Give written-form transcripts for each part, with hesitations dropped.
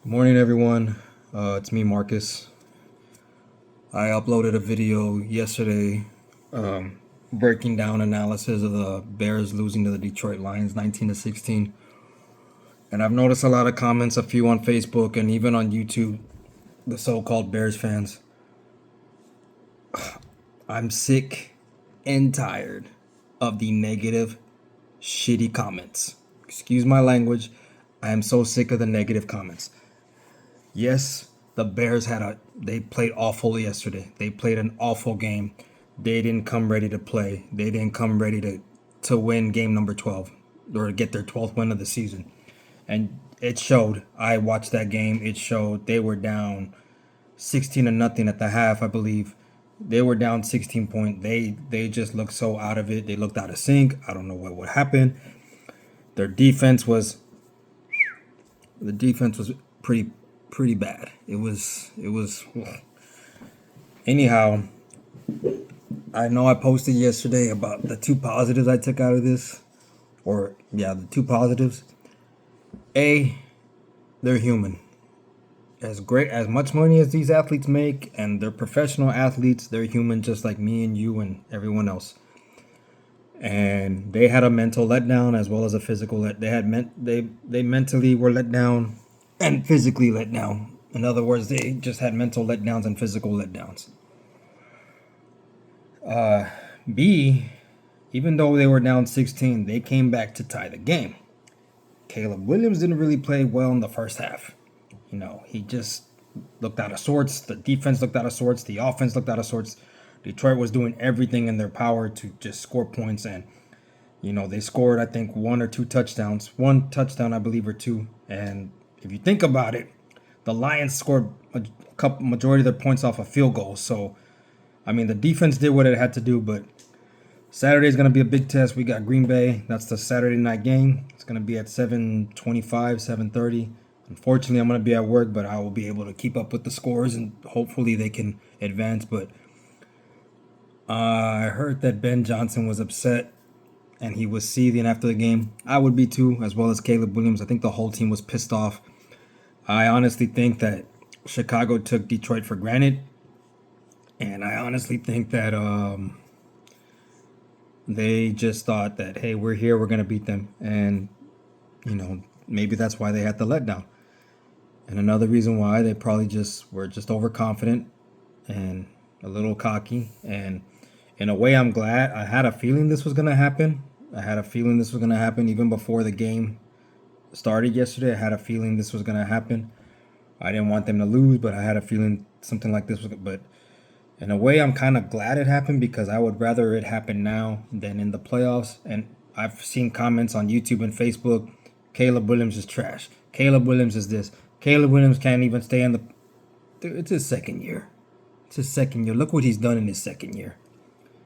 Good morning, everyone. It's me, Marcus. I uploaded a video yesterday breaking down analysis of the Bears losing to the Detroit Lions 19-16. And I've noticed a lot of comments, a few on Facebook and even on YouTube, the so-called Bears fans. I'm sick and tired of the negative, shitty comments. Excuse my language. I am so sick of the negative comments. Yes, the Bears they played awful yesterday. They played an awful game. They didn't come ready to play. They didn't come ready to win game number 12 or to get their 12th win of the season. And it showed. I watched that game. It showed. They were down 16 to nothing at the half, I believe. They were down 16 point. They just looked so out of it. They looked out of sync. I don't know what would happen. Their defense was the defense was pretty bad. It was anyhow, I know I posted yesterday about the two positives I took out of this. Or yeah, the two positives. A, they're human. As much money as these athletes make, and they're professional athletes, they're human just like me and you and everyone else. And they had a mental letdown as well as a physical they mentally were let down and physically let down. In other words, they just had mental letdowns and physical letdowns. B, even though they were down 16, they came back to tie the game. Caleb Williams didn't really play well in the first half. He just looked out of sorts. The defense looked out of sorts. The offense looked out of sorts. Detroit was doing everything in their power to just score points. And, they scored, I think, one or two touchdowns. One touchdown, I believe, or two. And if you think about it, the Lions scored majority of their points off of field goals. So, I mean, the defense did what it had to do, but Saturday is going to be a big test. We got Green Bay. That's the Saturday night game. It's going to be at 7:25, 7:30. Unfortunately, I'm going to be at work, but I will be able to keep up with the scores and hopefully they can advance. But I heard that Ben Johnson was upset and he was seething after the game. I would be too, as well as Caleb Williams. I think the whole team was pissed off. I honestly think that Chicago took Detroit for granted. And I honestly think that they just thought that, hey, we're here, we're going to beat them. And, maybe that's why they had the letdown. And another reason why they probably were just overconfident and a little cocky. And in a way, I'm glad. I had a feeling this was going to happen. Even before the game started yesterday. I had a feeling this was going to happen. I didn't want them to lose, but I had a feeling something like this was. But in a way, I'm kind of glad it happened because I would rather it happen now than in the playoffs. And I've seen comments on YouTube and Facebook. Caleb Williams is trash. Caleb Williams is this. Caleb Williams can't even stay in the. Dude, it's his second year. Look what he's done in his second year.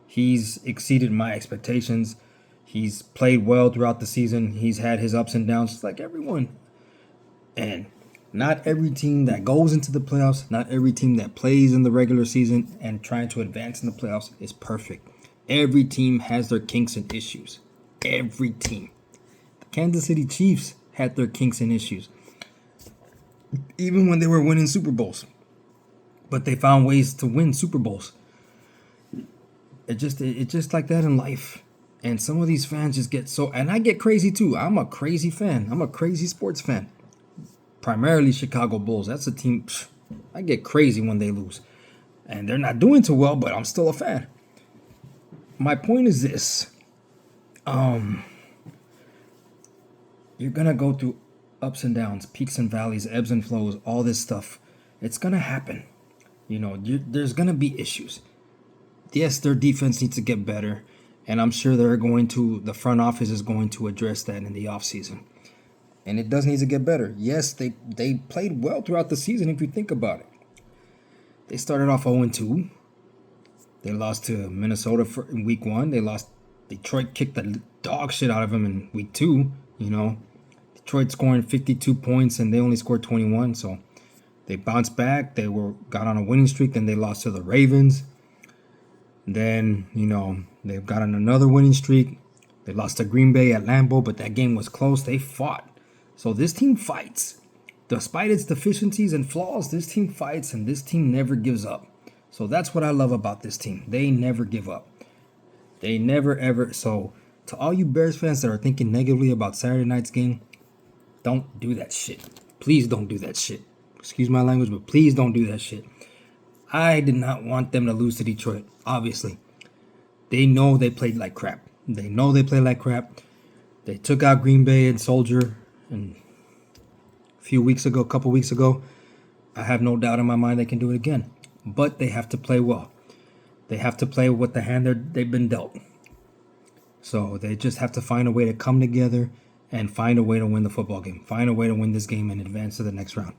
He's exceeded my expectations. He's played well throughout the season. He's had his ups and downs like everyone. And not every team that goes into the playoffs, not every team that plays in the regular season and trying to advance in the playoffs is perfect. Every team has their kinks and issues. Every team. The Kansas City Chiefs had their kinks and issues. Even when they were winning Super Bowls. But they found ways to win Super Bowls. It's just like that in life. And some of these fans just get so, and I get crazy too. I'm a crazy fan. I'm a crazy sports fan. Primarily Chicago Bulls. That's a team, I get crazy when they lose. And they're not doing too well, but I'm still a fan. My point is this. You're going to go through ups and downs, peaks and valleys, ebbs and flows, all this stuff. It's going to happen. There's going to be issues. Yes, their defense needs to get better. And I'm sure the front office is going to address that in the offseason. And it does need to get better. Yes, they played well throughout the season if you think about it. They started off 0-2. They lost to Minnesota in week 1. Detroit kicked the dog shit out of them in week 2. Detroit scoring 52 points and they only scored 21. So they bounced back. Got on a winning streak. Then they lost to the Ravens. Then, they've got on another winning streak. They lost to Green Bay at Lambeau, but that game was close. They fought. So this team fights. despite its deficiencies and flaws, this team fights and this team never gives up. So that's what I love about this team. They never give up. They never ever. So to all you Bears fans that are thinking negatively about Saturday night's game, don't do that shit. Please don't do that shit. Excuse my language, but please don't do that shit. I did not want them to lose to Detroit, obviously. They know they played like crap. They know they played like crap. They took out Green Bay and Soldier and a couple weeks ago. I have no doubt in my mind they can do it again. But they have to play well. They have to play with the hand they've been dealt. So they just have to find a way to come together and find a way to win the football game. Find a way to win this game and advance to the next round.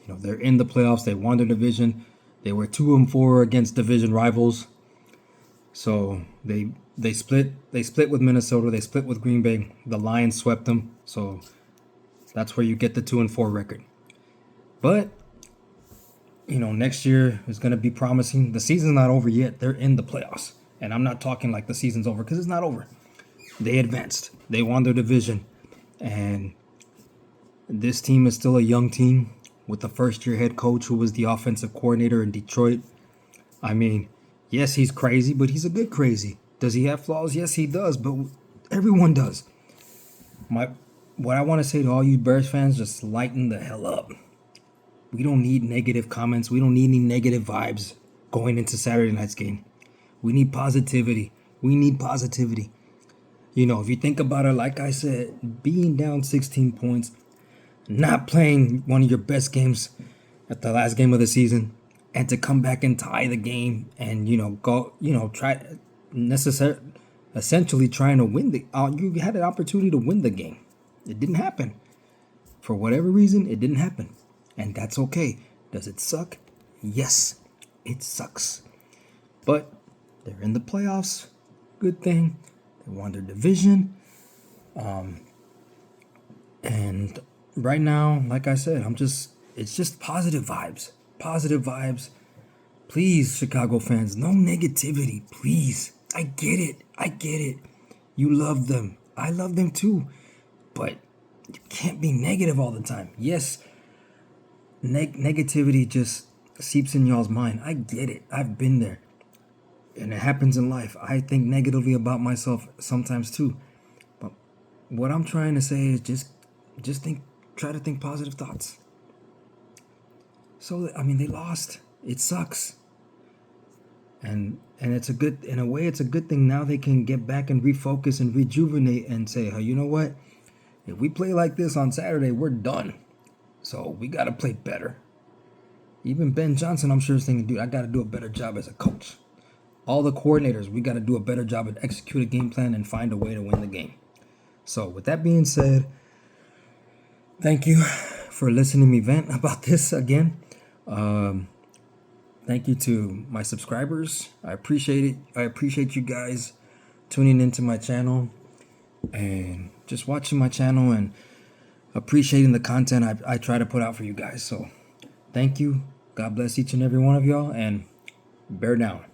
You know, they're in the playoffs. They won their division. They were 2-4 against division rivals. So they split with Minnesota. They split with Green Bay. The Lions swept them. So that's where you get the 2-4 record. But you know, next year is going to be promising. The season's not over yet. They're in the playoffs. And I'm not talking like the season's over because it's not over. They advanced. They won their division. And this team is still a young team with a first-year head coach who was the offensive coordinator in Detroit. I mean, yes, he's crazy, but he's a good crazy. Does he have flaws? Yes, he does, but everyone does. What I want to say to all you Bears fans, just lighten the hell up. We don't need negative comments. We don't need any negative vibes going into Saturday night's game. We need positivity. We need positivity. You know, if you think about it, like I said, being down 16 points, not playing one of your best games at the last game of the season, and to come back and tie the game and, essentially trying to win you had an opportunity to win the game. It didn't happen. For whatever reason, it didn't happen. And that's okay. Does it suck? Yes, it sucks. But they're in the playoffs. Good thing. They won their division. And right now, like I said, it's just positive vibes. Positive vibes. Please, Chicago fans, no negativity. Please. I get it. You love them. I love them too. But you can't be negative all the time. Yes, negativity just seeps in y'all's mind. I get it. I've been there. And it happens in life. I think negatively about myself sometimes too. But what I'm trying to say is try to think positive thoughts. So, I mean, they lost. It sucks. And it's in a way, it's a good thing. Now they can get back and refocus and rejuvenate and say, hey, you know what? If we play like this on Saturday, we're done. So we got to play better. Even Ben Johnson, I'm sure, is thinking, dude, I got to do a better job as a coach. All the coordinators, we got to do a better job at execute a game plan and find a way to win the game. So with that being said, thank you for listening to me vent about this again. Thank you to my subscribers. I appreciate it. I appreciate you guys tuning into my channel and just watching my channel and appreciating the content I try to put out for you guys. So thank you. God bless each and every one of y'all, and bear down.